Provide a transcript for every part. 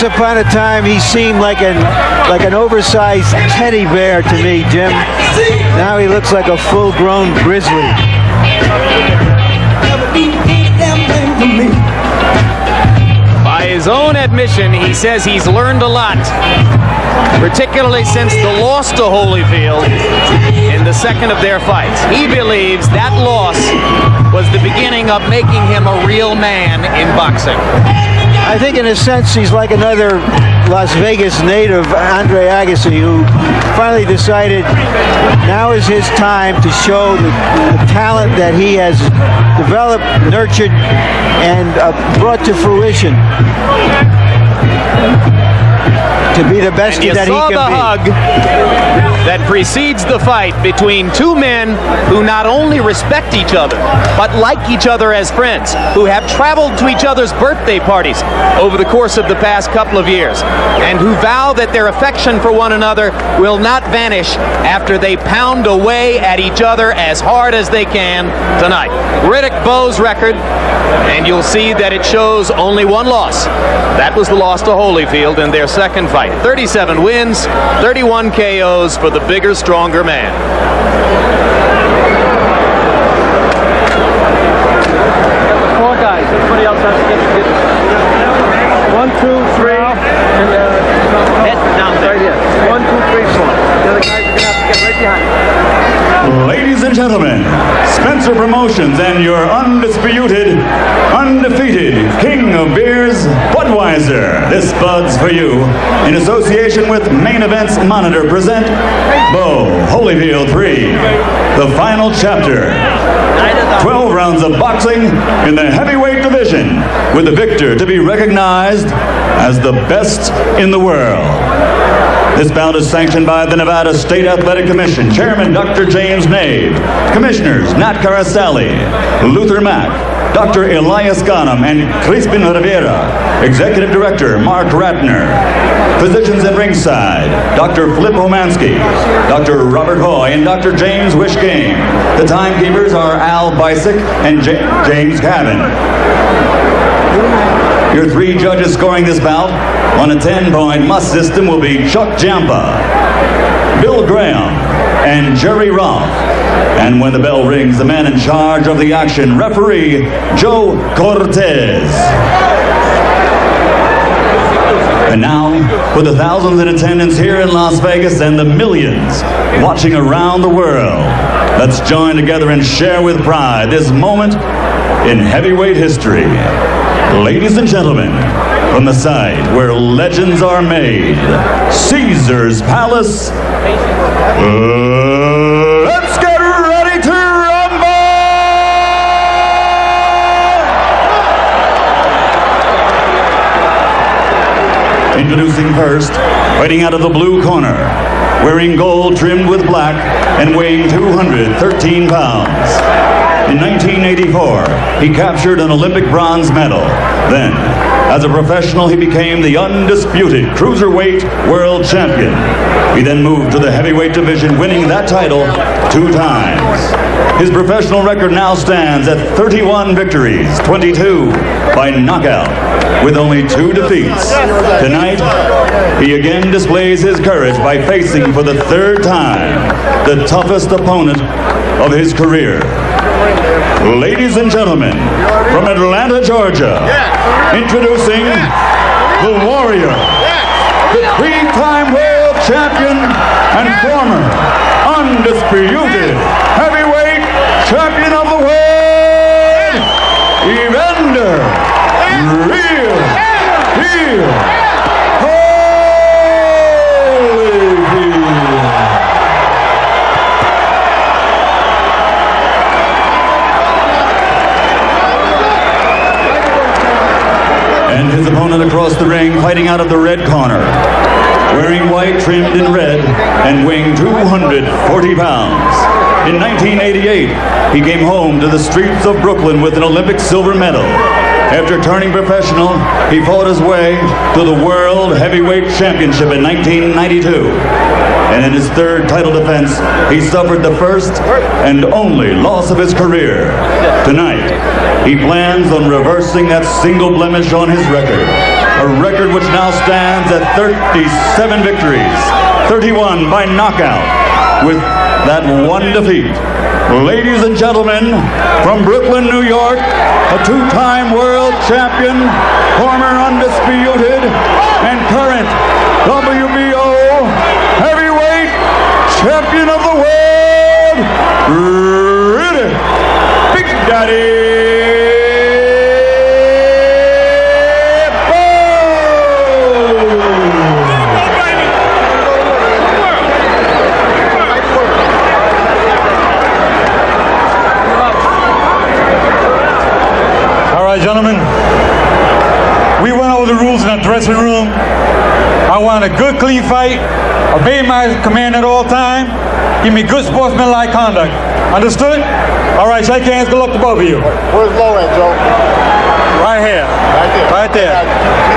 Once upon a time, he seemed like an oversized teddy bear to me, Jim. Now he looks like a full-grown grizzly. By his own admission, he says he's learned a lot, particularly since the loss to Holyfield in the second of their fights. He believes that loss was the beginning of making him a real man in boxing. I think in a sense he's like another Las Vegas native, Andre Agassi, who finally decided now is his time to show the talent that he has developed, nurtured, and brought to fruition to be the best that he can be. You saw the hug that precedes the fight between two men who not only respect each other, but like each other as friends, who have traveled to each other's birthday parties over the course of the past couple of years, and who vow that their affection for one another will not vanish after they pound away at each other as hard as they can tonight. Riddick Bowe's record, and you'll see that it shows only one loss. That was the loss to Holyfield in their second fight. 37 wins, 31 KOs for the bigger, stronger man. Four guys. Everybody else has to get 1, 2, 3, and down right here. 1, 2, 3, 4. The other guys are gonna have to get right behind you. Ladies and gentlemen, Spencer Promotions and your undisputed, undefeated King of Beers, Budweiser. This Bud's for you. In association with Main Events Monitor present Bowe Holyfield 3, the final chapter. 12 rounds of boxing in the heavyweight division, with the victor to be recognized as the best in the world. This bout is sanctioned by the Nevada State Athletic Commission, Chairman Dr. James Nave, Commissioners Nat Carasali, Luther Mack, Dr. Elias Ghanem, and Crispin Rivera, Executive Director Mark Ratner, Physicians at ringside, Dr. Flip Homansky, Dr. Robert Hoy, and Dr. James Wishgame. The timekeepers are Al Bisick and James Cabin. Your three judges scoring this bout on a 10-point must system will be Chuck Jampa, Bill Graham, and Jerry Roth. And when the bell rings, the man in charge of the action, referee Joe Cortez. And now, for the thousands in attendance here in Las Vegas and the millions watching around the world, let's join together and share with pride this moment in heavyweight history. Ladies and gentlemen, from the site where legends are made, Caesar's Palace, let's get ready to rumble! Introducing first, fighting out of the blue corner, wearing gold trimmed with black and weighing 213 pounds. In 1984, he captured an Olympic bronze medal. Then, as a professional, he became the undisputed cruiserweight world champion. He then moved to the heavyweight division, winning that title 2 times. His professional record now stands at 31 victories, 22 by knockout, with only 2 defeats. Tonight, he again displays his courage by facing for the 3rd time the toughest opponent of his career. Ladies and gentlemen, from Atlanta, Georgia, introducing the Warrior, the 3-time world champion and former undisputed heavyweight champion of the world, Evander Real Deal his opponent across the ring, fighting out of the red corner, wearing white trimmed in red and weighing 240 pounds. In 1988, he came home to the streets of Brooklyn with an Olympic silver medal. After turning professional, he fought his way to the World Heavyweight Championship in 1992. And in his 3rd title defense, he suffered the first and only loss of his career. Tonight, he plans on reversing that single blemish on his record a record which now stands at 37 victories, 31 by knockout, with that one defeat. Ladies and gentlemen, from Brooklyn, New York, a two-time world champion, former undisputed, and current WBO heavyweight champion of the world, Riddick Big Daddy Gentlemen, we went over the rules in the dressing room. I want a good, clean fight. Obey my command at all time. Give me good sportsmanlike conduct. Understood? All right, shake hands. Good luck to both of you. Where's Low at, Joe? Right here. Right there.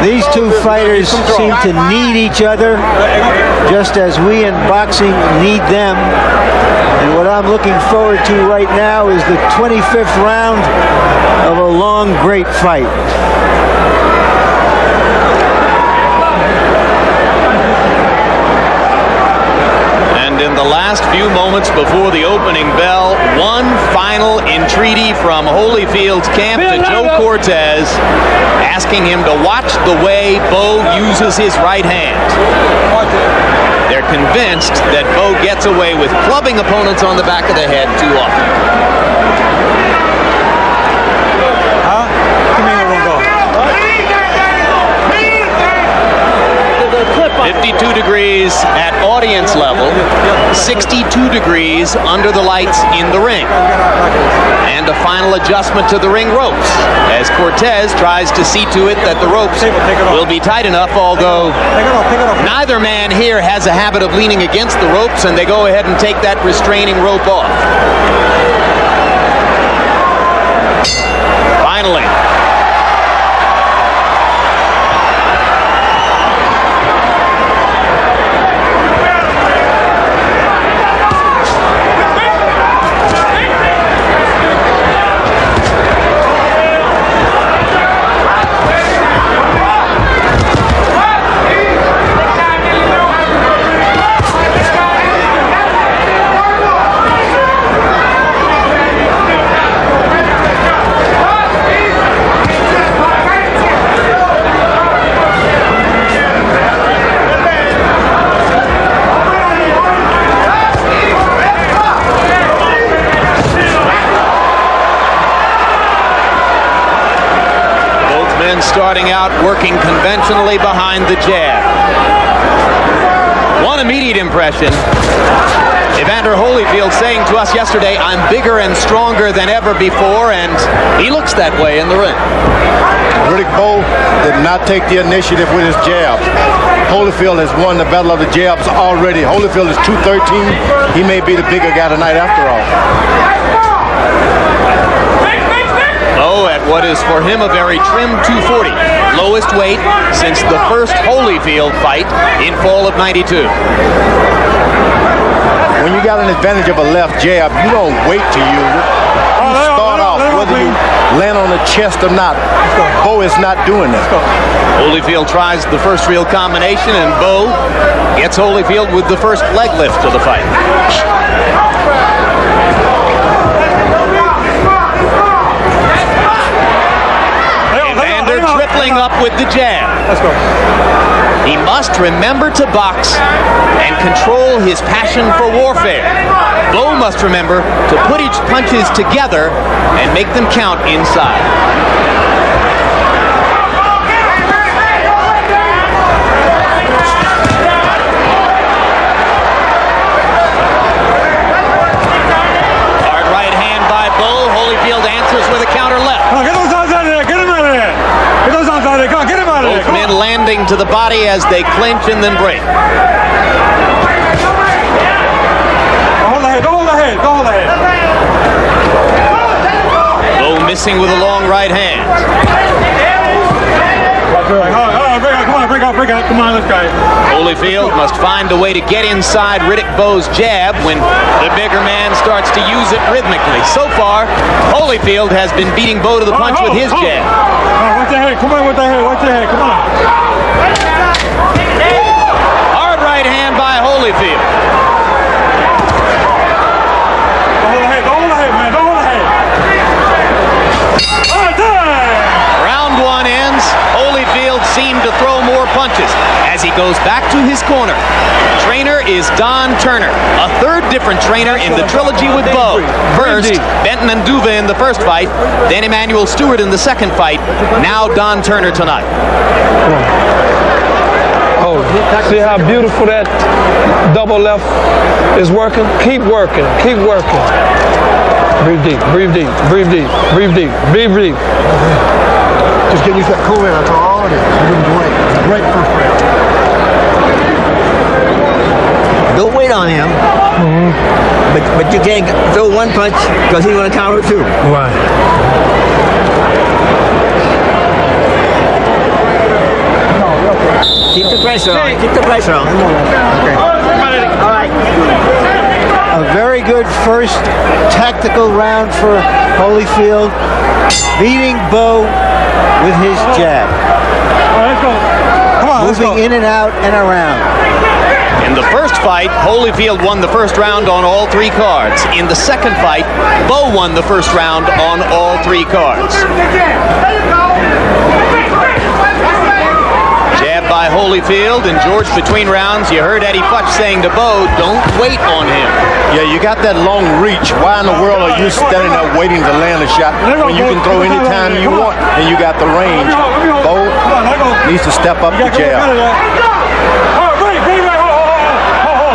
These two fighters seem to need each other, just as we in boxing need them. And what I'm looking forward to right now is the 25th round of a long, great fight. And in the last few moments before the opening bell, one final entreaty from Holyfield's camp to Joe Cortez, asking him to watch the way Bowe uses his right hand. They're convinced that Bowe gets away with clubbing opponents on the back of the head too often. 52 degrees at audience level, 62 degrees under the lights in the ring. And a final adjustment to the ring ropes as Cortez tries to see to it that the ropes will be tight enough, although neither man here has a habit of leaning against the ropes, and they go ahead and take that restraining rope off. Finally. Starting out working conventionally behind the jab. One immediate impression, Evander Holyfield saying to us yesterday, I'm bigger and stronger than ever before, and he looks that way in the ring. Riddick Bowe did not take the initiative with his jabs. Holyfield has won the battle of the jabs already. Holyfield is 213. He may be the bigger guy tonight after all. Oh, at what is for him a very trim 240, lowest weight since the first Holyfield fight in fall of '92. When you got an advantage of a left jab, you don't wait to use it. You start off, whether you land on the chest or not. Bowe is not doing that. Holyfield tries the first real combination, and Bowe gets Holyfield with the first leg lift of the fight. Tripling up with the jab. Let's go. He must remember to box and control his passion for warfare. Bowe must remember to put his punches together and make them count inside. Hard right hand by Bowe. Holyfield answers with a counter left. Oh, get those arms out of there. Get him out of there. Get those arms out of there. Come on, get him out of there. Both men landing to the body as they clinch and then break. Hold the head. Don't hold the head. Don't hold the head. Bowe missing with a long right hand. Break out. Come on, let's go. Holyfield must find a way to get inside Riddick Bowe's jab when the bigger man starts to use it rhythmically. So far, Holyfield has been beating Bowe to the punch with his jab. Watch your head. Come on with the head. Watch your head. Come on. seem to throw more punches as he goes back to his corner. Trainer is Don Turner, a third different trainer in the trilogy with Bowe. First, Benton and Duva in the first fight, then Emmanuel Stewart in the second fight, now Don Turner tonight. Oh, see how beautiful that double left is working? Keep working, keep working. Breathe deep, breathe deep, breathe deep, breathe deep, breathe deep. Just get used to that cool in. That's all it is. Great first round. Don't wait on him. But you can't throw one punch because he's going to counter two. Right. Keep the pressure on. Keep the pressure on. Okay. All right. A very good first tactical round for Holyfield, beating Bowe with his jab. All right, let's go. Come on, let's Moving go. in and out and around. In the first fight, Holyfield won the first round on all three cards. In the second fight, Bowe won the first round on all three cards. Jab by Holyfield, and George, between rounds, you heard Eddie Futch saying to Bowe, don't wait on him. Yeah, you got that long reach. Why in the world are you standing there waiting to land a shot when you can throw any time you want and you got the range? Bowe needs to step up the jab. A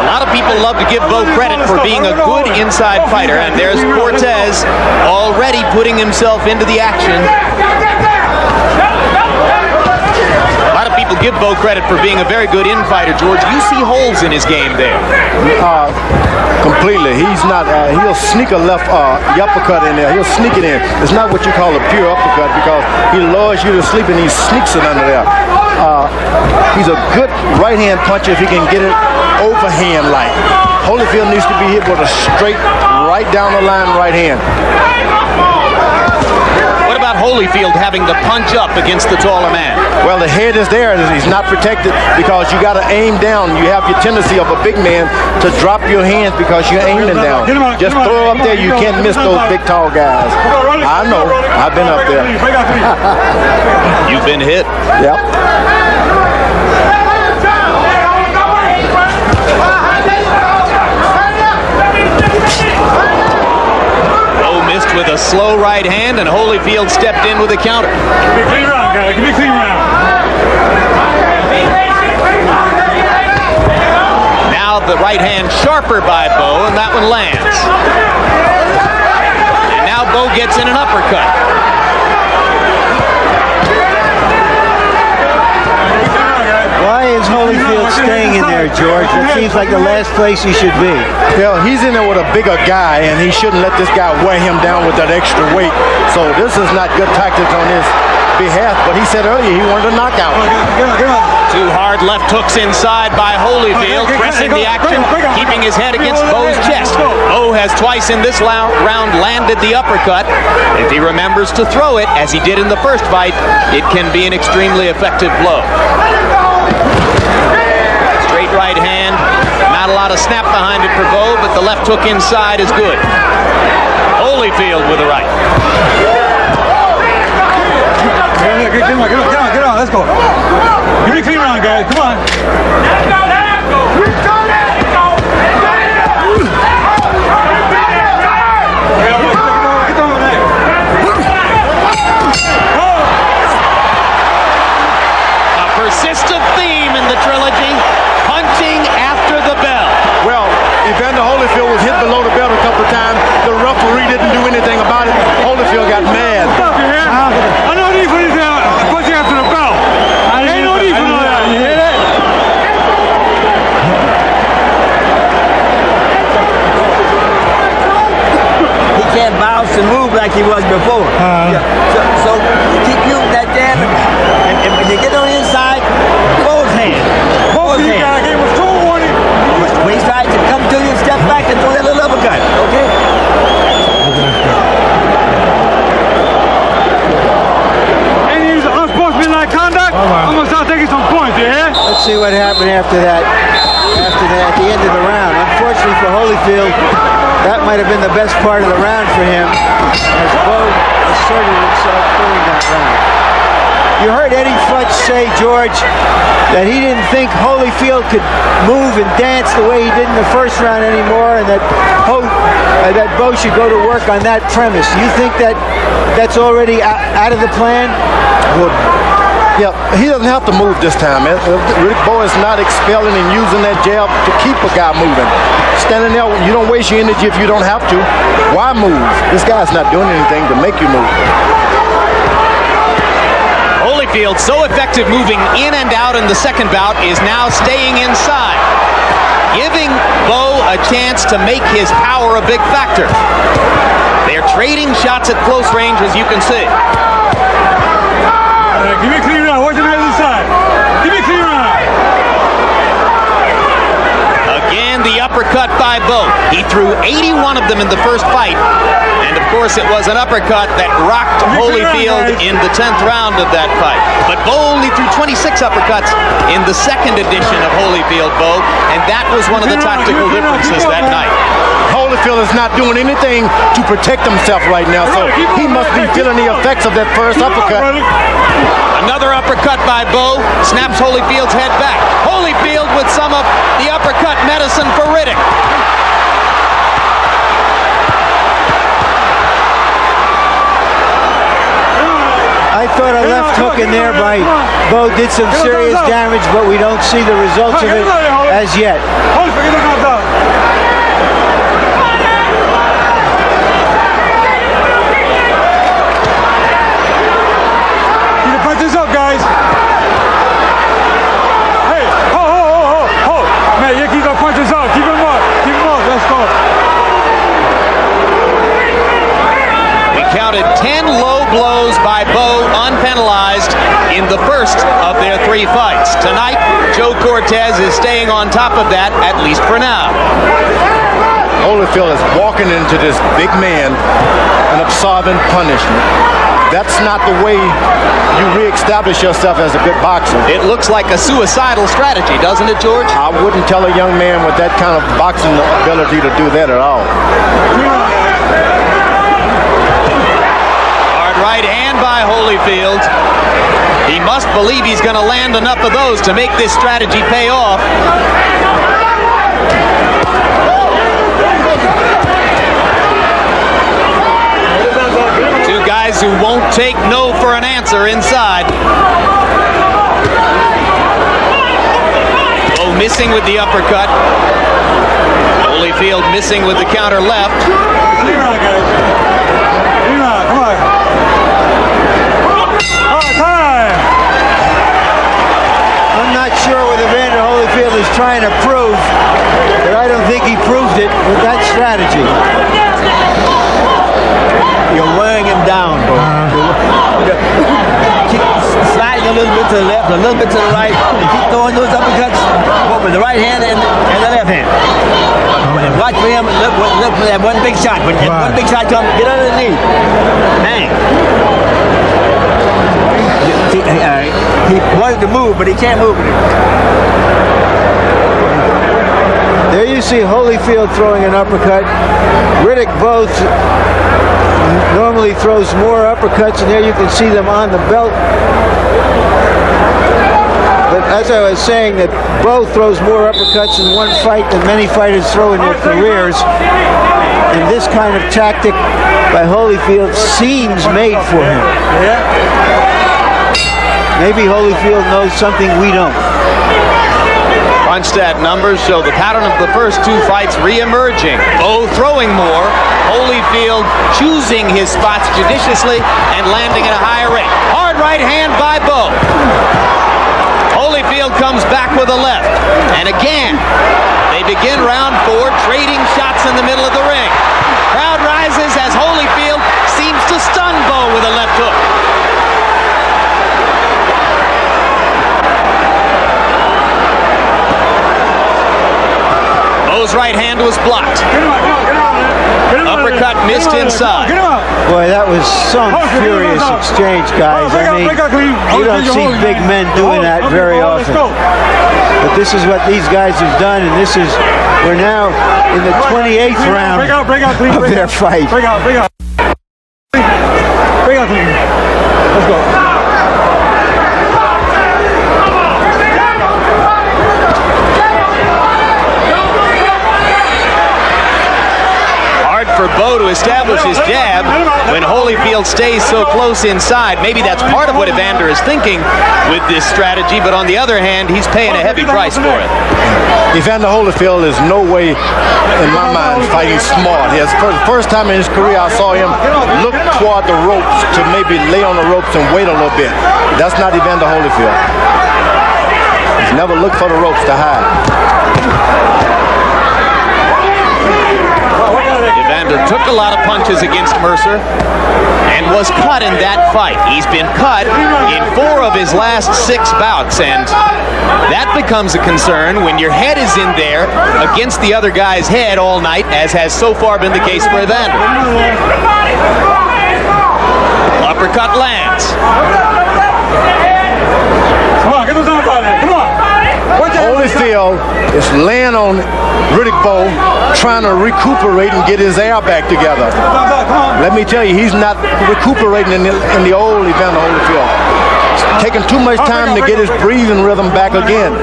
lot of people love to give Bowe credit for being a good inside fighter, and there's Cortez already putting himself into the action. A lot of people give Bowe credit for being a very good in-fighter, George. You see holes in his game there. Completely. He's not, he'll sneak a left uppercut in there. He'll sneak it in. It's not what you call a pure uppercut because he lures you to sleep and he sneaks it under there. He's a good right-hand puncher if he can get it overhand-like. Holyfield needs to be hit with a straight, right down the line right hand. What about Holyfield having to punch up against the taller man? Well, the head is there. He's not protected because you got to aim down. You have your tendency of a big man to drop your hands because you're aiming down. Just throw up there. You can't miss those big, tall guys. I know. I've been up there. You've been hit. Yep. Bowe missed with a slow right hand, and Holyfield stepped in with a counter. Give me a clean round, guys. Give me a clean round. Now the right hand sharper by Bowe, and that one lands. And now Bowe gets in an uppercut. Why is Holyfield staying in there, George? It seems like the last place he should be. Well, he's in there with a bigger guy, and he shouldn't let this guy wear him down with that extra weight. So this is not good tactics on his behalf. But he said earlier he wanted a knockout. Two hard left hooks inside by Holyfield, pressing the action, keeping his head against Bowe's chest. Bowe has twice in this round landed the uppercut. If he remembers to throw it, as he did in the first fight, it can be an extremely effective blow. Straight right hand, not a lot of snap behind it for Bowe, but the left hook inside is good. Holyfield with a right. Get on, let's go. Give me a clean round, guys. Come on. A persistent theme in the trilogy, punching after the bell. Well, Evander Holyfield was hit below the belt a couple of times. The referee didn't do anything about it. Holyfield got mad. I know need for this punching after the bell. Ain't no need for that. You hear that? He can't bounce and move like he was before. So keep using that jab, and when you get on the inside, both hands. Both hands. I gave him a strong warning. When he tries to come to you, step back and throw that little uppercut. Okay? And he's unsportsmanlike conduct. I'm gonna start taking some points, you hear? Let's see what happened after that. At the end of the round. Unfortunately for Holyfield, that might have been the best part of the round for him, as Bowe asserted himself during that round. You heard Eddie Futch say, George, that he didn't think Holyfield could move and dance the way he did in the first round anymore, and that Bowe should go to work on that premise. Do you think that that's already out of the plan? Well, yeah, he doesn't have to move this time. Rick Bowe is not expelling and using that jab to keep a guy moving. Standing there, you don't waste your energy if you don't have to. Why move? This guy's not doing anything to make you move. Holyfield, so effective moving in and out in the second bout, is now staying inside, giving Bowe a chance to make his power a big factor. They're trading shots at close range, as you can see. Give me a clean round. Watch him on the side. Give me a clean round. Again, the uppercut by Bowe. He threw 81 of them in the first fight. And of course, it was an uppercut that rocked Holyfield in the 10th round of that fight. But Bowe only threw 26 uppercuts in the second edition of Holyfield Bowe, and that was one of the tactical differences that night. Holyfield is not doing anything to protect himself right now, so he must be feeling the effects of that first uppercut. Another uppercut by Bowe snaps Holyfield's head back. Holyfield with some of the uppercut medicine for Riddick. I thought a left hook in there by Bowe did some serious damage, but we don't see the results of it as yet. Keep the punches up, guys. Hey, ho. Man, you keep the punches up. Keep them up. Let's go. We counted 10 low blows by Bowe unpenalized in the first of their 3 fights. Tonight, Joe Cortez is staying on top of that, at least for now. Holyfield is walking into this big man and absorbing punishment. That's not the way you reestablish yourself as a good boxer. It looks like a suicidal strategy, doesn't it, George? I wouldn't tell a young man with that kind of boxing ability to do that at all. Hard right hand by Holyfield. He must believe he's going to land enough of those to make this strategy pay off. Two guys who won't take no for an answer inside. Bowe missing with the uppercut. Holyfield missing with the counter left. Clean round, guys. Clean round, come on. Time. I'm not sure what Evander Holyfield is trying to prove, but I don't think he proved it with that strategy. You're wearing him down, Bowe. Keep sliding a little bit to the left, a little bit to the right, and keep throwing those uppercuts with the right hand and the left hand. And watch for him, look for that one big shot. When that one big shot comes, get underneath. Bang. He wanted to move, but he can't move. There you see Holyfield throwing an uppercut. Riddick both normally throws more uppercuts, and there you can see them on the belt. But as I was saying, that Bowe throws more uppercuts in one fight than many fighters throw in their careers. And this kind of tactic by Holyfield seems made for him. Maybe Holyfield knows something we don't. Punch stat numbers show the pattern of the first 2 fights re-emerging. Bowe throwing more, Holyfield choosing his spots judiciously and landing at a higher rate. Hard right hand by Bowe. Holyfield comes back with a left. And again, they begin round 4, trading shots in the middle of the ring. Crowd rises as Holyfield seems to stun Bowe with a left hook. Bowe's right hand was blocked. Uppercut missed inside. Boy, that was some furious exchange, guys. I mean, you don't see big men doing that very often. But this is what these guys have done, and we're now in the 28th round of their fight. Break out. Let's go. to establish his jab when Holyfield stays so close inside. Maybe that's part of what Evander is thinking with this strategy, but on the other hand, he's paying a heavy price for it. Evander Holyfield is no way, in my mind, fighting smart. He has, for the first time in his career, I saw him look toward the ropes to maybe lay on the ropes and wait a little bit. That's not Evander Holyfield. He's never looked for the ropes to hide. Evander took a lot of punches against Mercer and was cut in that fight. He's been cut in 4 of his last 6 bouts, and that becomes a concern when your head is in there against the other guy's head all night, as has so far been the case for Evander. Uppercut lands. Come on, get those arms out there. Come on. Holyfield is laying on Riddick Bowe, trying to recuperate and get his air back together. Let me tell you, he's not recuperating in the old Evander Holyfield. It's taking too much time to get his breathing rhythm back again.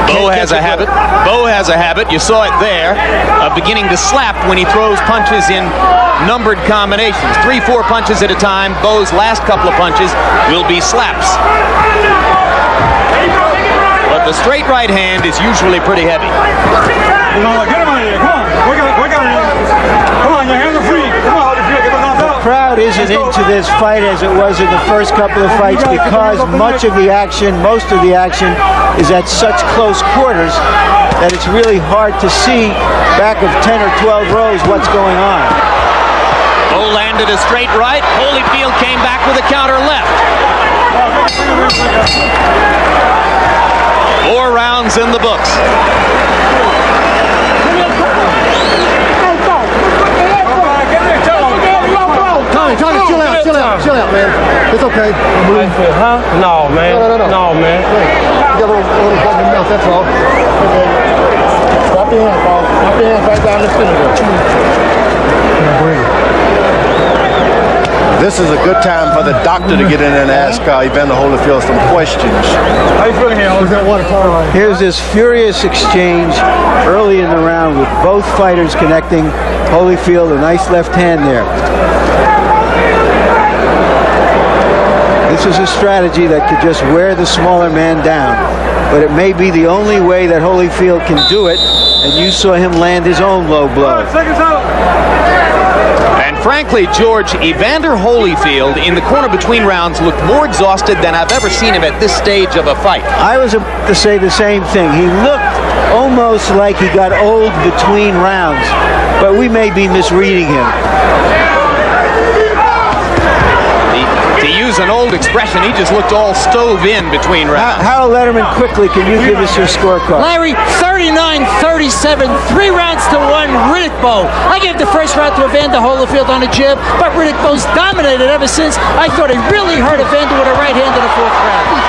Bowe has a habit. Bowe has a habit. You saw it there, of beginning to slap when he throws punches in numbered combinations. 3-4 punches at a time. Bowe's last couple of punches will be slaps. But the straight right hand is usually pretty heavy. Get him out of here. Come on. Work out here. Come on, your hands are free. Come on, Holyfield, get those arms out. The crowd isn't into this fight as it was in the first couple of fights because most of the action is at such close quarters that it's really hard to see back of 10 or 12 rows what's going on. Bowe landed a straight right. Holyfield came back with a counter left. 4 rounds in the books. Tommy, chill out, man. It's okay. Huh? No, man. No, man. You got a little bug in your mouth, that's all. Okay. Drop your hands, Paul. Drop your hands right down the center there. This is a good time for the doctor to get in and ask Evander Holyfield some questions. How you feeling here? Here's this furious exchange early in the round with both fighters connecting. Holyfield, a nice left hand there. This is a strategy that could just wear the smaller man down, but it may be the only way that Holyfield can do it, and you saw him land his own low blow. Seconds out. And frankly, George, Evander Holyfield in the corner between rounds looked more exhausted than I've ever seen him at this stage of a fight. I was about to say the same thing. He looked almost like he got old between rounds, but we may be misreading him. To use an old expression, he just looked all stove in between rounds. Harold Letterman, quickly, can you give us your scorecard? Larry, 39-37, 3 rounds to 1, Riddick Bowe. I gave the first round to Evander Holyfield on a jab, but Riddick Bowe's dominated ever since. I thought he really hurt Evander with a right hand in the 4th round.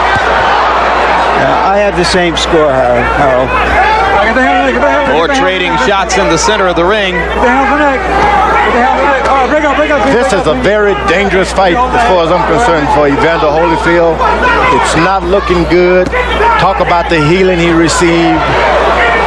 I had the same score, Harold. More trading shots in the center of the ring. This is a very dangerous fight as far as I'm concerned for Evander Holyfield. It's not looking good. Talk about the healing he received.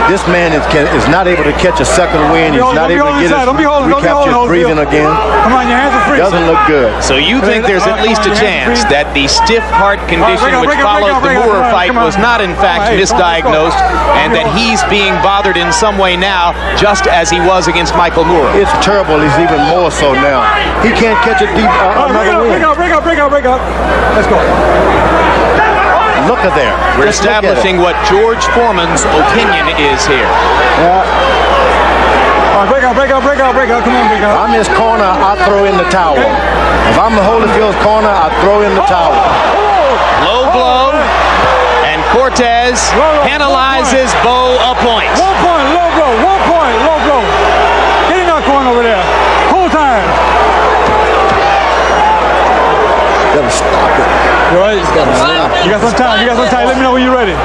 This man is not able to catch a second wind. He's not able to get recapture his breathing again. Come on, your hands are free. Doesn't look good. So you think there's at least a chance that the stiff heart condition which followed the Moore fight was not in fact misdiagnosed, and that he's being bothered in some way now, just as he was against Michael Moore? It's terrible. He's even more so now. He can't catch a deep another wind. Break up. Let's go. Look at there. We're Just look at it. establishing what George Foreman's opinion is here. All right, break out. Come on, break out. I'm his corner, I throw in the towel. If I'm the Holyfield's corner, I throw in the towel. Low blow, and Cortez penalizes Bowe a point. 1 point, low blow. 1 point, low blow. Get in that corner over there. Full time. Gotta stop it. You right? You got some time. Let me know when you're ready.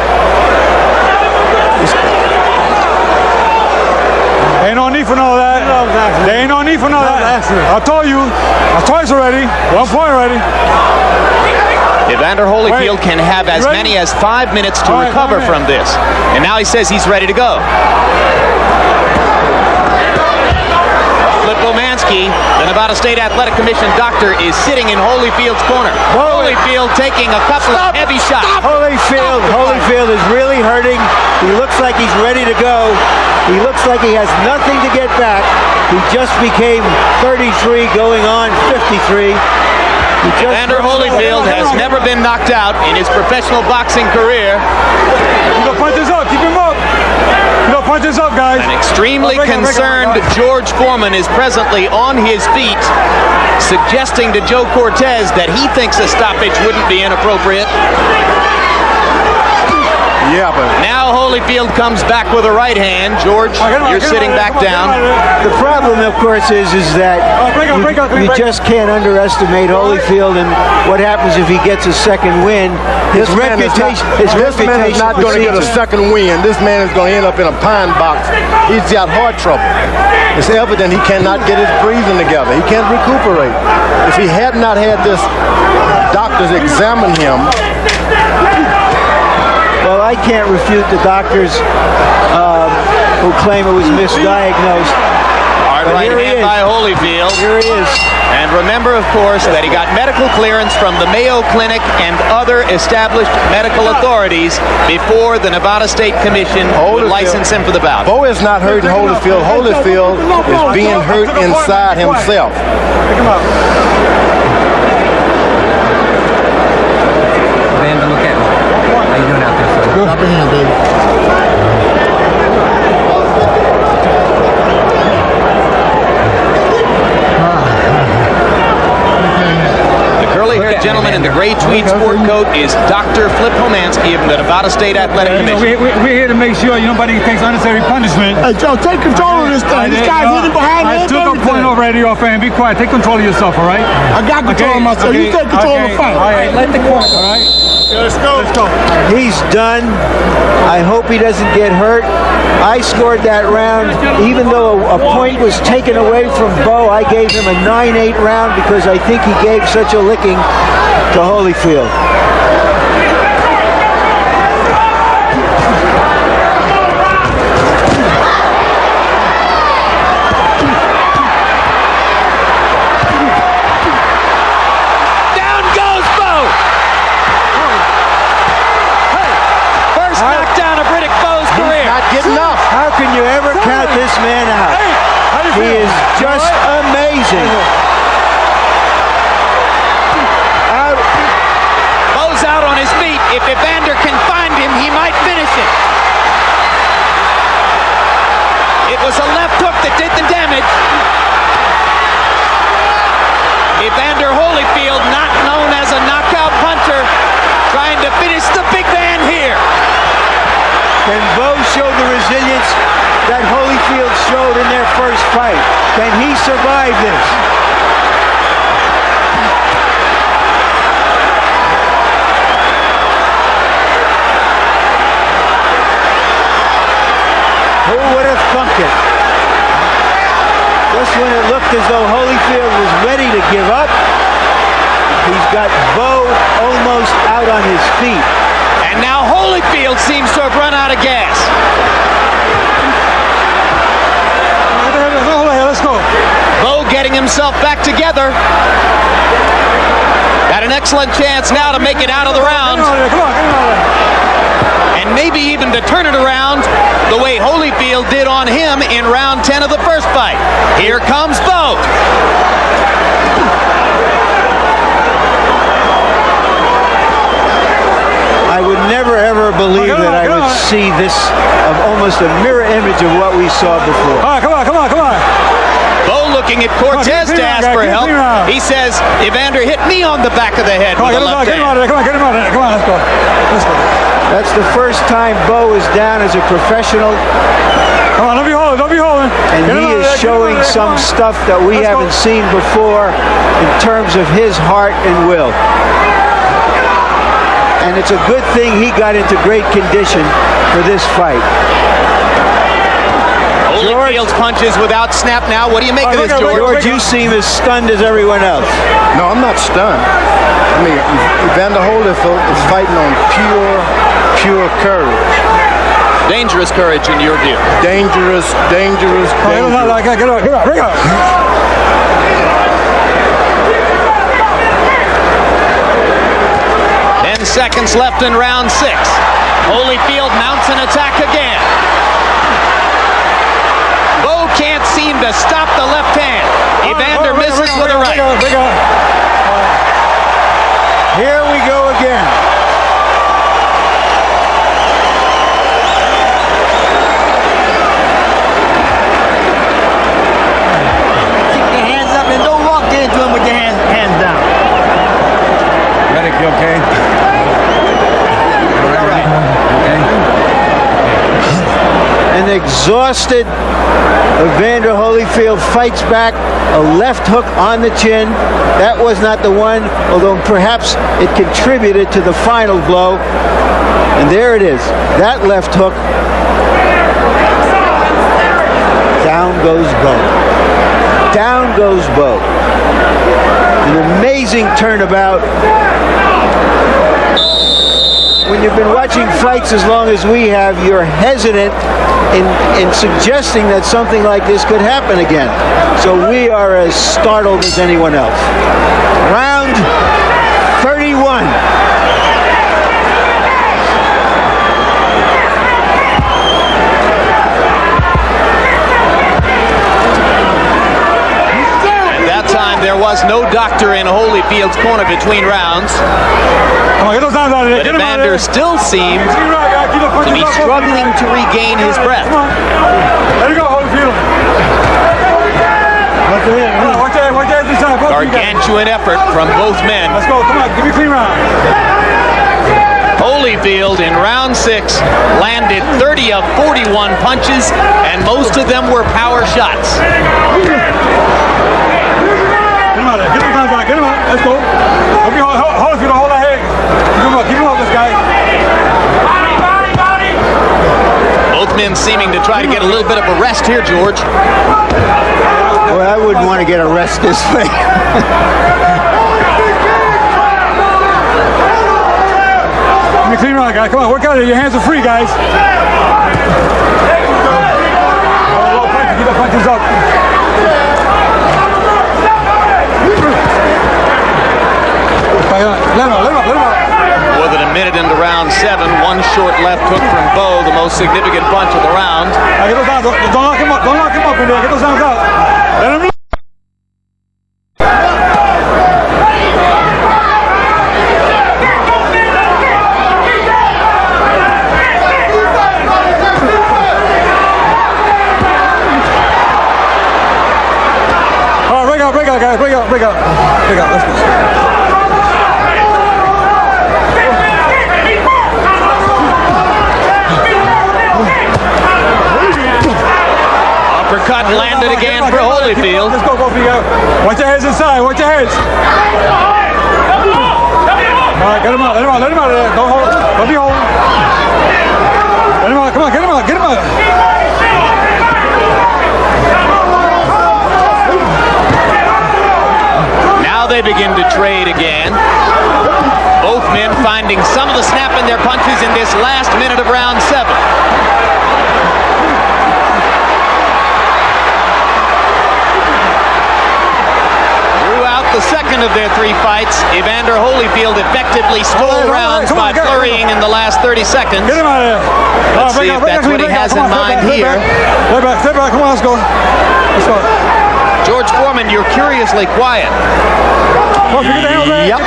Ain't no need for none of that. There ain't no need for none of that. I told you. Twice already. 1 point already. Evander Holyfield can have as many as 5 minutes to recover from this. And now he says he's ready to go. Flip Pomansky, the Nevada State Athletic Commission doctor, is sitting in Holyfield's corner. Holyfield taking a couple of heavy shots. Holyfield is really hurting. He looks like he's ready to go. He looks like he has nothing to get back. He just became 33 going on 53. Evander Holyfield has never been knocked out in his professional boxing career. Punch this up. Keep him up. Punch this up, guys. An extremely concerned George Foreman is presently on his feet, suggesting to Joe Cortez that he thinks a stoppage wouldn't be inappropriate. Yeah, but now Holyfield comes back with a right hand. George, you're sitting back down. The problem, of course, is that you just can't underestimate Holyfield and what happens if he gets a second win. His reputation is not going to get a second win. This man is going to end up in a pine box. He's got heart trouble. It's evident he cannot get his breathing together. He can't recuperate. If he had not had this doctors examine him. Well, I can't refute the doctors who claim it was misdiagnosed. Hard right hand by Holyfield. Here he is. And remember, of course, that he got medical clearance from the Mayo Clinic and other established medical authorities before the Nevada State Commission would license him for the bout. Bowe is not hurting Holyfield. Holyfield is being hurt inside himself. Pick him up. Evander, look at me. How you doing out there, sir? Good. Drop a hand, baby. Gentleman in the gray tweed sport coat is Dr. Flip Pomansky of the Nevada State Athletic Commission. We're here to make sure nobody takes unnecessary punishment. Hey, Joe, take control of this thing. This guy's hitting behind me. I took a point already off, and be quiet. Take control of yourself, all right? I got control of myself. You take control of the fight. All right, let the corner, all right? Let's go. Let's go. He's done. I hope he doesn't get hurt. I scored that round. Even though a point was taken away from Bowe, I gave him a 9-8 round because I think he gave such a licking to Holyfield. Down goes Bowe! First knockdown of Riddick Bowe's career. Not getting up. How can you ever count this man out? He is just amazing. Bowe's out on his feet. If Evander can find him, he might finish it. It was a left hook that did the damage. Evander Holyfield, not known as a knockout puncher, trying to finish the big man here. Can Bowe show the resilience that Holyfield showed in their first fight? Can he survive this? Who would have thunk it? Just when it looked as though Holyfield was ready to give up, he's got Bowe almost out on his feet. And now Holyfield seems to have run out of gas. Let's go. Bowe getting himself back together. Got an excellent chance now to make it out of the round. Come on. And maybe even to turn it around the way Holyfield did on him in round 10 of the first fight. Here comes Bowe. I would never ever believe that I would see this of almost a mirror image of what we saw before. Come on. Bowe looking at Cortez to ask for help. He says, Evander hit me on the back of the head with a left hand. Come on, let's go. That's the first time Bowe is down as a professional. Come on, don't be holding. And he is showing some stuff that we haven't seen before in terms of his heart and will. And it's a good thing he got into great condition for this fight. Holyfield's punches without snap now. What do you make of this, George? George, you seem as stunned as everyone else. No, I'm not stunned. I mean, Evander Holyfield is fighting on pure courage. Dangerous dangerous courage in your view? Dangerous. Get up. 10 seconds left in round 6. Holyfield mounts an attack again. Bowe can't seem to stop the left hand. Evander misses with a right. Here we go again. Keep your hands up and don't walk into him with your hands down. Reddick, you okay? All right. An exhausted Evander Holyfield fights back, a left hook on the chin. That was not the one, although perhaps it contributed to the final blow. And there it is, that left hook. Down goes Bowe. Down goes Bowe. An amazing turnabout. When you've been watching fights as long as we have, you're hesitant in suggesting that something like this could happen again. So we are as startled as anyone else. Round 31. At that time, there was no doctor in Holyfield's corner between rounds. Come on, get those arms out of there. But Evander still seemed to be struggling to regain his breath. There you go, Holyfield. Watch your head this time. Gargantuan effort from both men. Let's go. Come on, give me a clean round. Holyfield in round 6 landed 30 of 41 punches, and most of them were power shots. Get him out of there. Get him out. Get him out. Let's go. Holyfield, hold that head. Keep him up, this guy. Both men seeming to try to get a little bit of a rest here, George. Well, I wouldn't want to get a rest this way. Give me a clean round, guys. Come on, work out here. Your hands are free, guys. Keep the punches up. Let him out. More than a minute into round 7, one short left hook from Bowe, the most significant punch of the round. Get those arms. Don't lock him up. Don't lock him up in there. Get those arms out. Let him. All right, break out, guys. Break out. Let's go. Uppercut landed again for Holyfield. Let's go, both of you. Watch your heads inside. Watch your heads. All right, get him out. Let him out of there. Don't hold. Don't be holding. Let him out. Come on, get him out. Now they begin to trade again. Both men finding some of the snap in their punches in this last minute of round 7. Throughout the second of their 3 fights, Evander Holyfield effectively stole rounds by flurrying in the last 30 seconds. Get him out of there. Let's see if that's what he has in mind here. Step back. Come on, let's go. George Foreman, you're curiously quiet. Get the hands out. Yep.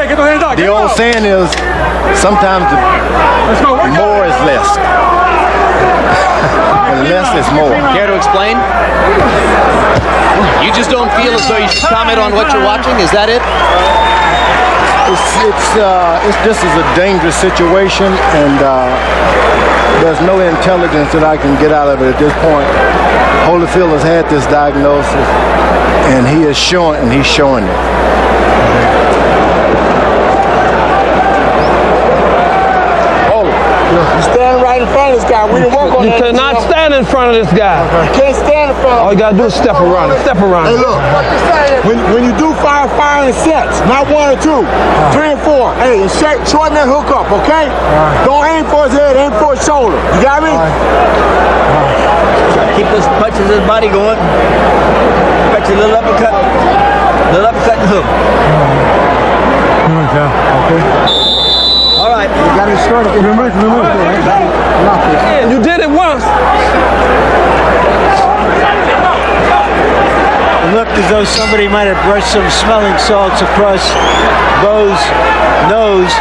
Get the hands out. The old saying is, sometimes more is less. And less is more. Care to explain? You just don't feel as though you should comment on what you're watching? Is that it? This is a dangerous situation, and there's no intelligence that I can get out of it at this point. Holyfield has had this diagnosis, and he's showing it. You stand right in front stand this guy. We didn't work on You that. cannot stand in front of this guy. Can't stand in front of him. All you gotta do is step around him. Step around Hey, him. look. When you do fire in sets, not 1 or 2, 3 and 4. Hey, and shorten that hook up, okay? Don't aim for his head, aim for his shoulder. You got me? Keep those punches his body going. Punch a little uppercut. Little uppercut and hook. All right. You got to start it. Remove. You did it once. It looked as though somebody might have brushed some smelling salts across Bowe's nose.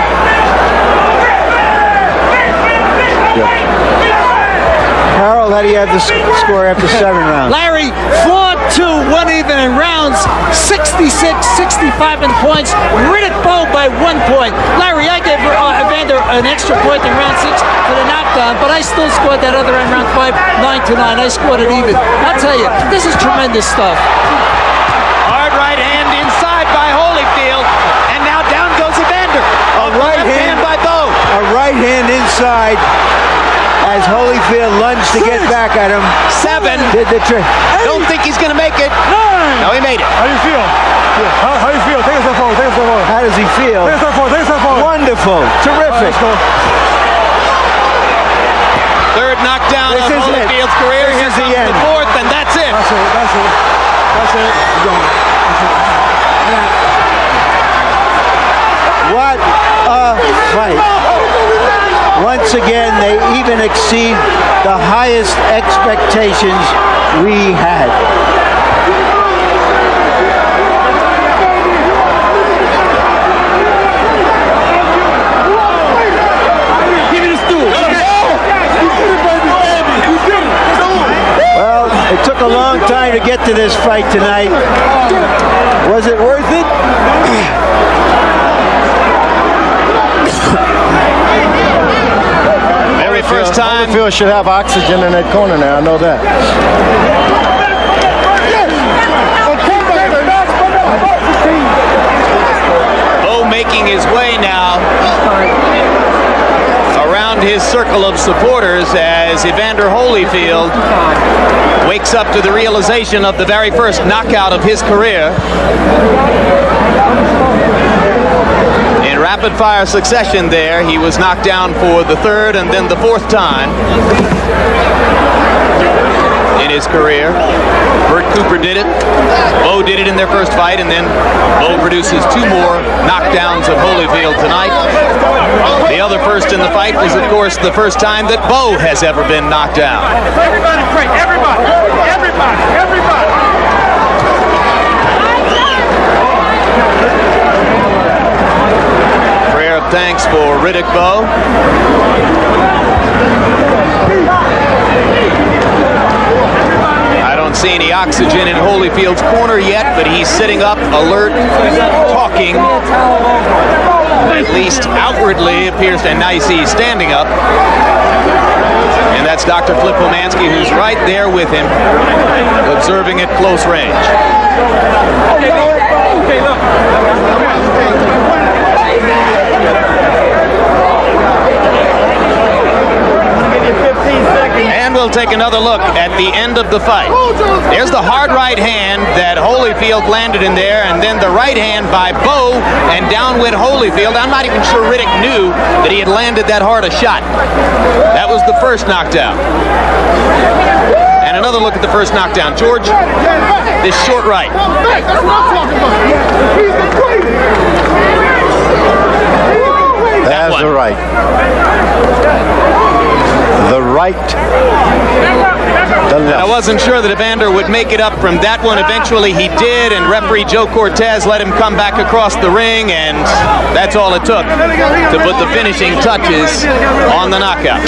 Harold, how do you have the score after 7 rounds? Larry, 4-2, 1 even in rounds, 66-65 in points. Riddick Bowe by 1 point. Larry, I gave Evander an extra point in round 6 for the knockdown, but I still scored that other in round 5, 9-9. I scored it even. I'll tell you, this is tremendous stuff. Hard right hand inside by Holyfield, and now down goes Evander. A right hand by Bowe. A right hand inside as Holyfield lunged to get back at him. 7. Did the trick. Don't think he's going to make it. 9. No, he made it. How do you feel? How do you feel? Take a step forward. Take a step forward. How does he feel? Take a step forward. Take a step forward. Wonderful. Terrific. Let's go. Third knockdown This of is it. Holyfield's career. This Here is the comes end. the 4th, and that's it. That's it. That's it. That's it. We're going. That's it. What a fight. Once again, they even exceed the highest expectations we had. Well, it took a long time to get to this fight tonight. Was it worth it? Very first time. Holyfield should have oxygen in that corner now. I know that. Bowe making his way now around his circle of supporters as Evander Holyfield wakes up to the realization of the very first knockout of his career. In rapid-fire succession there, he was knocked down for the 3rd and then the 4th time in his career. Bert Cooper did it. Bowe did it in their first fight, and then Bowe produces 2 more knockdowns of Holyfield tonight. The other first in the fight was, of course, the first time that Bowe has ever been knocked down. Everybody pray. Everybody. Prayer of thanks for Riddick Bowe. I don't see any oxygen in Holyfield's corner yet, but he's sitting up, alert, talking. At least outwardly appears to, and now you see he's standing up. And that's Dr. Flip Pomansky, who's right there with him, observing at close range. And we'll take another look at the end of the fight. There's the hard right hand that Holyfield landed in there, and then the right hand by Bowe, and down went Holyfield. I'm not even sure Riddick knew that he had landed that hard a shot. That was the first knockdown. And another look at the first knockdown. George, this short right. That's the right. The right. The left. I wasn't sure that Evander would make it up from that one. Eventually he did, and referee Joe Cortez let him come back across the ring, and that's all it took to put the finishing touches on the knockout.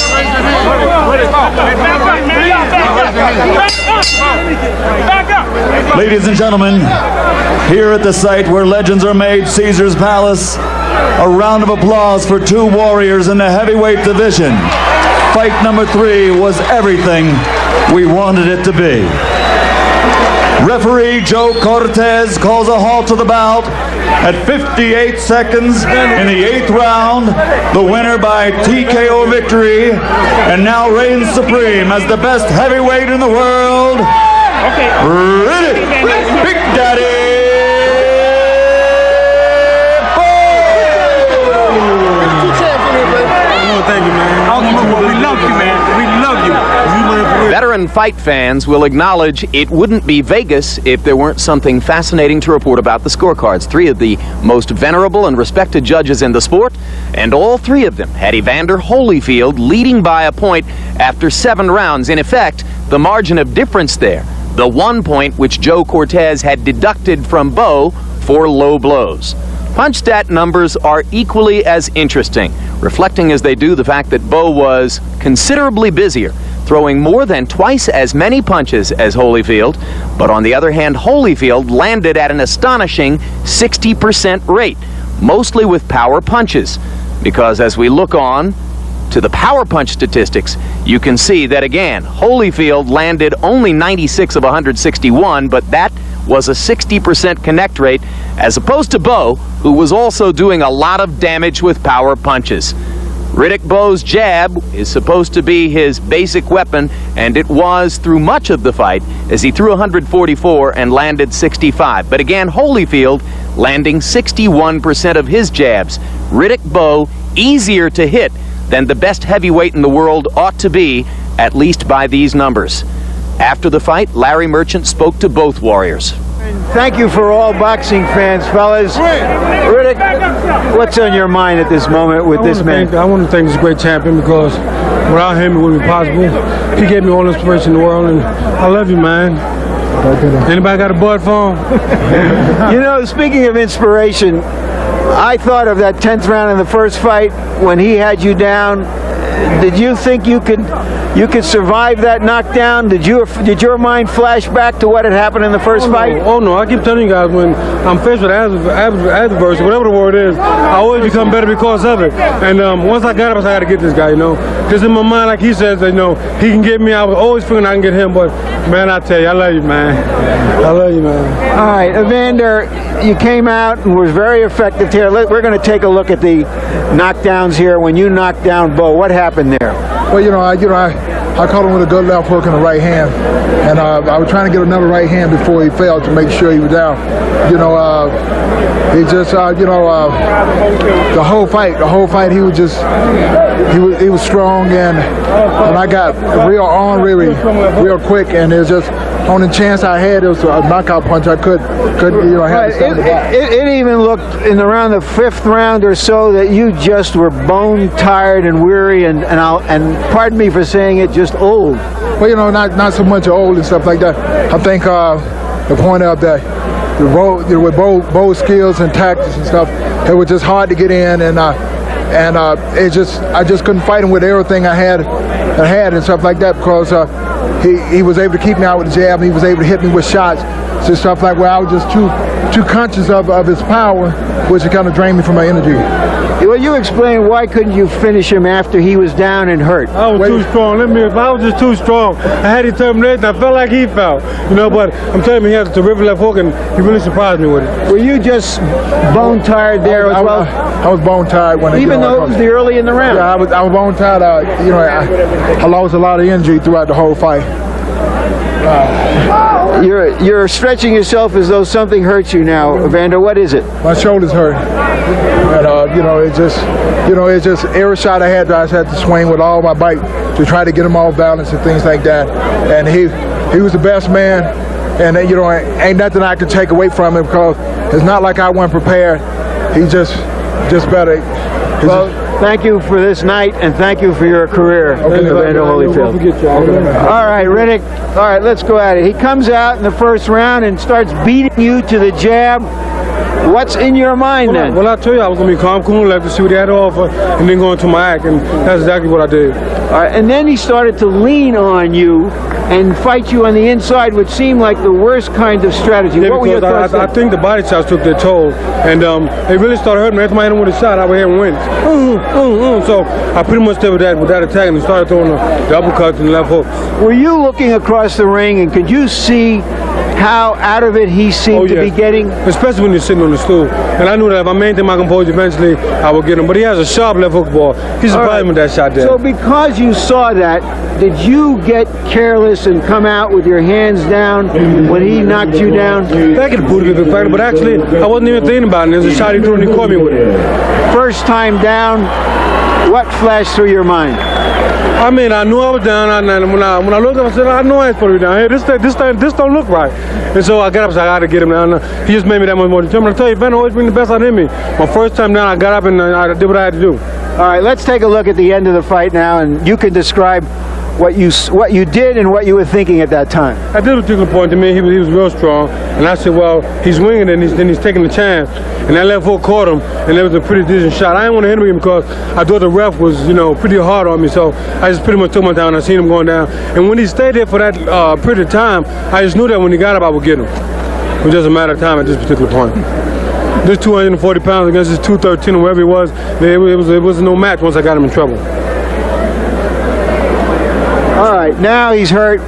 Ladies and gentlemen, here at the site where legends are made, Caesar's Palace, a round of applause for 2 warriors in the heavyweight division. Fight number 3 was everything we wanted it to be. Referee Joe Cortez calls a halt to the bout at 58 seconds in the 8th round. The winner by TKO victory, and now reigns supreme as the best heavyweight in the world, Riddick Big Daddy. Thank you, man. We love you, man. We love you. Veteran fight fans will acknowledge it wouldn't be Vegas if there weren't something fascinating to report about the scorecards. 3 of the most venerable and respected judges in the sport, and all 3 of them had Evander Holyfield leading by a point after 7 rounds. In effect, the margin of difference there, the 1 point which Joe Cortez had deducted from Bowe for low blows. Punch stat numbers are equally as interesting, reflecting as they do the fact that Bowe was considerably busier, throwing more than twice as many punches as Holyfield, but on the other hand, Holyfield landed at an astonishing 60% rate, mostly with power punches, because as we look on to the power punch statistics, you can see that again, Holyfield landed only 96 of 161, but that was a 60% connect rate, as opposed to Bowe, who was also doing a lot of damage with power punches. Riddick Bowe's jab is supposed to be his basic weapon, and it was through much of the fight, as he threw 144 and landed 65. But again, Holyfield landing 61% of his jabs. Riddick Bowe easier to hit than the best heavyweight in the world ought to be, at least by these numbers. After the fight, Larry Merchant spoke to both warriors. Thank you for all boxing fans, fellas. Riddick, what's on your mind at this moment with this man? I want to thank this great champion, because without him it wouldn't be possible. He gave me all the inspiration in the world, and I love you, man. Anybody got a bud for him? You know, speaking of inspiration, I thought of that 10th round in the first fight when he had you down. Did you think you could survive that knockdown? Did your mind flash back to what had happened in the first fight? Oh no! I keep telling you guys, when I'm faced with adversity, whatever the word is, I always become better because of it. And once I got up, I said, I got to get this guy. You know, just in my mind, like he says, you know, he can get me. I was always feeling I can get him, but man, I tell you, I love you, man. I love you, man. All right, Evander, you came out and was very effective here. We're going to take a look at the knockdowns here. When you knocked down Bowe, what happened there? Well, I caught him with a good left hook and a right hand, and I was trying to get another right hand before he fell to make sure he was down. He just, the whole fight, he was strong, and I got real on real quick, and it was just on the chance I had, it was a knockout punch. I could have it even looked in around the 5th round or so that you just were bone tired and weary, and pardon me for saying it, just old. Well, not so much old and stuff like that. I think the point of that, with Bowe's skills and tactics and stuff, it was just hard to get in, and I just couldn't fight him with everything I had and stuff like that, because he was able to keep me out with the jab, and he was able to hit me with shots, so stuff like where I was just too conscious of his power, which kind of drained me from my energy. Well, you explain, why couldn't you finish him after he was down and hurt? I was too strong. I was just too strong. I had determination. I felt like he felt, but I'm telling you, he has a terrific left hook, and he really surprised me with it. Were you just bone tired there as well? I was bone tired when even though it was the early in the round. Yeah, I was bone tired. I lost a lot of energy throughout the whole fight. You're stretching yourself as though something hurts you now, Evander. What is it? My shoulders hurt, and it's just every shot I had to swing with all my bite to try to get him off balance and things like that. And he was the best man, and ain't nothing I could take away from him, because it's not like I wasn't prepared. He just better. Thank you for this night, and thank you for your career, Evander Holyfield. All right, Riddick. All right, let's go at it. He comes out in the first round and starts beating you to the jab. What's in your mind then? Well, I tell you, I was going to be calm, cool, let to see what he had to offer, and then go into my act, and that's exactly what I did. All right, and then he started to lean on you and fight you on the inside, which seemed like the worst kind of strategy. Yeah, what were your thoughts? I think the body shots took their toll, and it really started hurting me. Every time I hit him with a shot, I would hear him win. So I pretty much stayed with that attack, and started throwing the uppercuts and the left hook. Were you looking across the ring, and could you see how out of it he seemed to be getting? Especially when you're sitting on the stool. And I knew that if I maintained my composure, eventually I would get him. But he has a sharp left hook ball. He's surprised with that shot there. So because you saw that, did you get careless and come out with your hands down when he knocked you down? That could have put a big factor, but actually I wasn't even thinking about it. There's a shot he threw and he caught me with it. First time down, what flashed through your mind? I mean, I knew I was down, and when I looked up, I said, I know I ain't supposed to be down here. This don't look right. And so I got up and said, I got to get him down. He just made me that much more determined. I tell you, Van always bring the best out in me. My first time down, I got up and I did what I had to do. All right, let's take a look at the end of the fight now, and you can describe what you did and what you were thinking at that time. At this particular point, to me, he was real strong, and I said, well, he's winging it, and then he's taking the chance, and that left hook caught him, and it was a pretty decent shot. I didn't want to hit him because I thought the ref was, pretty hard on me, so I just pretty much took my time, and I seen him going down. And when he stayed there for that period of time, I just knew that when he got up, I would get him. It was just a matter of time at this particular point. This 240 pounds against this 213 or wherever he was, it was no match once I got him in trouble. All right, now he's hurt.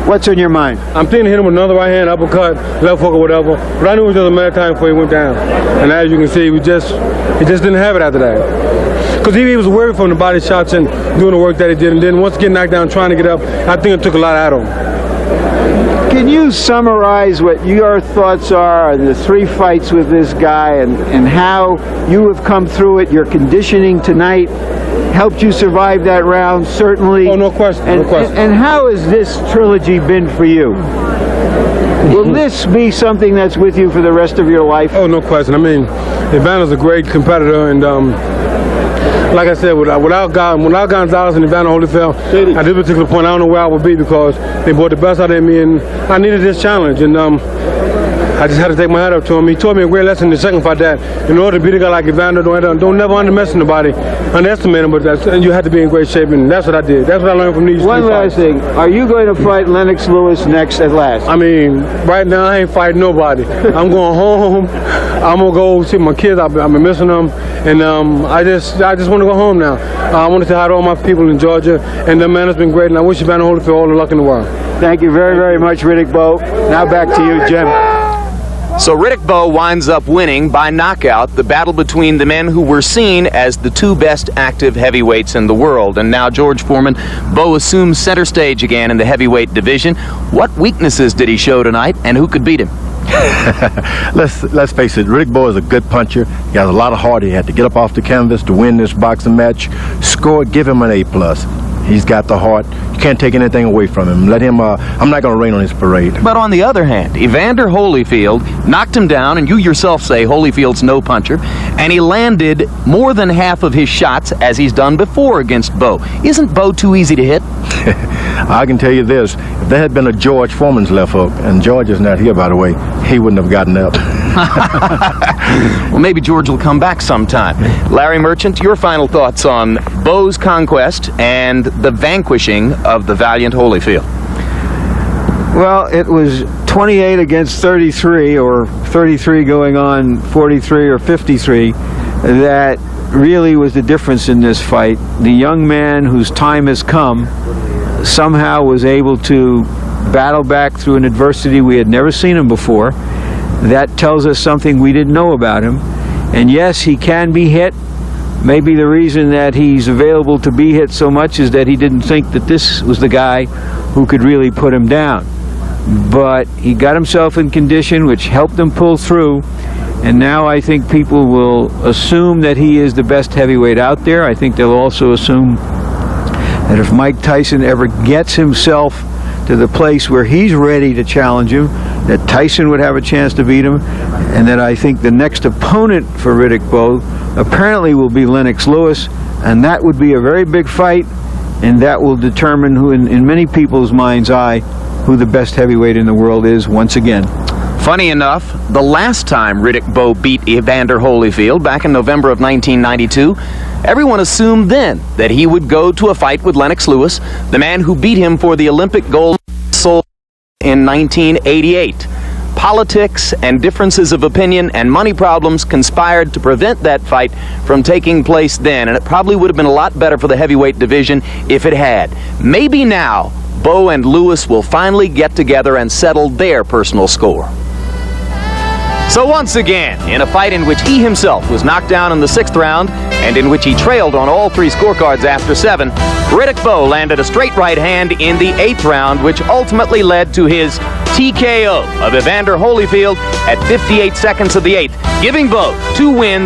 What's on your mind? I'm thinking to hit him with another right hand, uppercut, left hook or whatever. But I knew it was just a matter of time before he went down. And as you can see, he just didn't have it after that. Because he was worried from the body shots and doing the work that he did. And then once getting knocked down, trying to get up, I think it took a lot out of him. Can you summarize what your thoughts are on the 3 fights with this guy and how you have come through it? Your conditioning tonight helped you survive that round, certainly. Oh, no question. No question. And how has this trilogy been for you? Will this be something that's with you for the rest of your life? Oh, no question. I mean, Evander's a great competitor, and like I said, without Gonzalez and Bowe and Holyfield, at this particular point, I don't know where I would be because they brought the best out of me, and I needed this challenge, and I just had to take my hat up to him. He taught me a great lesson in the second fight that in order to beat a guy like Evander, don't never underestimate nobody, underestimate him, but you have to be in great shape, and that's what I did. That's what I learned from these 3 fights. One last thing. Are you going to fight Lennox Lewis next at last? I mean, right now I ain't fighting nobody. I'm going home. I'm going to go see my kids. I've been missing them, and I just want to go home now. I want to say hi to all my people in Georgia, and the man has been great, and I wish Bowe and Holyfield all the luck in the world. Thank you very, very much, Riddick Bowe. Now back to you, Jim. So Riddick Bowe winds up winning by knockout the battle between the men who were seen as the 2 best active heavyweights in the world. And now, George Foreman, Bowe assumes center stage again in the heavyweight division. What weaknesses did he show tonight, and who could beat him? Let's face it, Riddick Bowe is a good puncher. He has a lot of heart. He had to get up off the canvas to win this boxing match. Score, give him an A+. He's got the heart. You can't take anything away from him. Let him, I'm not going to rain on his parade. But on the other hand, Evander Holyfield knocked him down, and you yourself say Holyfield's no puncher, and he landed more than half of his shots as he's done before against Bowe. Isn't Bowe too easy to hit? I can tell you this, if there had been a George Foreman's left hook, and George is not here, by the way, he wouldn't have gotten up. Well, maybe George will come back sometime. Larry Merchant, your final thoughts on Bowe's conquest and the vanquishing of the valiant Holyfield. Well, it was 28 against 33, or 33 going on 43 or 53, that really was the difference in this fight. The young man whose time has come somehow was able to battle back through an adversity we had never seen him before. That tells us something we didn't know about him. And yes, he can be hit. Maybe the reason that he's available to be hit so much is that he didn't think that this was the guy who could really put him down. But he got himself in condition, which helped him pull through. And now I think people will assume that he is the best heavyweight out there. I think they'll also assume that if Mike Tyson ever gets himself to the place where he's ready to challenge him, that Tyson would have a chance to beat him, and that I think the next opponent for Riddick Bowe apparently will be Lennox Lewis, and that would be a very big fight, and that will determine who, in many people's mind's eye, who the best heavyweight in the world is once again. Funny enough, the last time Riddick Bowe beat Evander Holyfield back in November of 1992, everyone assumed then that he would go to a fight with Lennox Lewis, the man who beat him for the Olympic gold in 1988. Politics and differences of opinion and money problems conspired to prevent that fight from taking place then, and it probably would have been a lot better for the heavyweight division if it had. Maybe now Bowe and Lewis will finally get together and settle their personal score. So once again, in a fight in which he himself was knocked down in the 6th round and in which he trailed on all 3 scorecards after 7, Riddick Bowe landed a straight right hand in the 8th round, which ultimately led to his TKO of Evander Holyfield at 58 seconds of the 8th, giving Bowe 2 wins